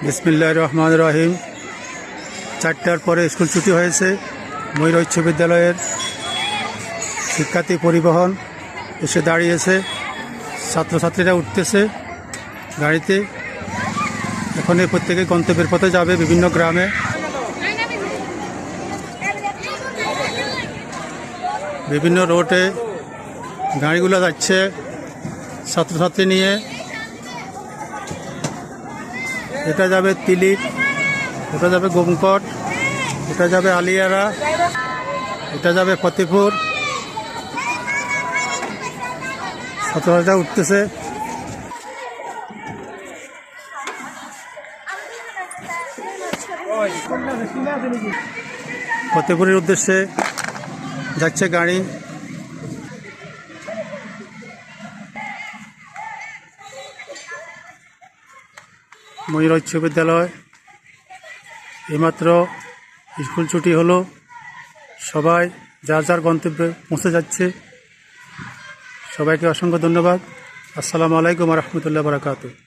বিসমিল্লাহির রহমানির রহিম। 4টার পরে স্কুল ছুটি হয়েছে। ময়ূর উচ্চ বিদ্যালয়ের শিক্ষার্থী পরিবহন এসে দাঁড়িয়েছে। ছাত্রছাত্রীরা উঠতেছে গাড়িতে। এখন প্রত্যেকে গন্তব্যের পথে যাবে বিভিন্ন গ্রামে। বিভিন্ন রোডে গাড়িগুলো যাচ্ছে ছাত্রছাত্রী নিয়ে। এটা যাবে তিলিক, ওটা যাবে গোমকট, এটা যাবে আলিয়ারা, এটা যাবে ফতেপুর। ছাত্রছাত্রীরা উঠতেছে। ফতেপুরের উদ্দেশ্যে যাচ্ছে গাড়ি। ময়ূর উচ্চ বিদ্যালয় এইমাত্র স্কুল ছুটি হলো, সবাই যার যার গন্তব্যে পৌঁছে যাচ্ছে। সবাইকে অসংখ্য ধন্যবাদ। আসসালামু আলাইকুম ওয়া রাহমাতুল্লাহি ওয়া বারাকাতুহু।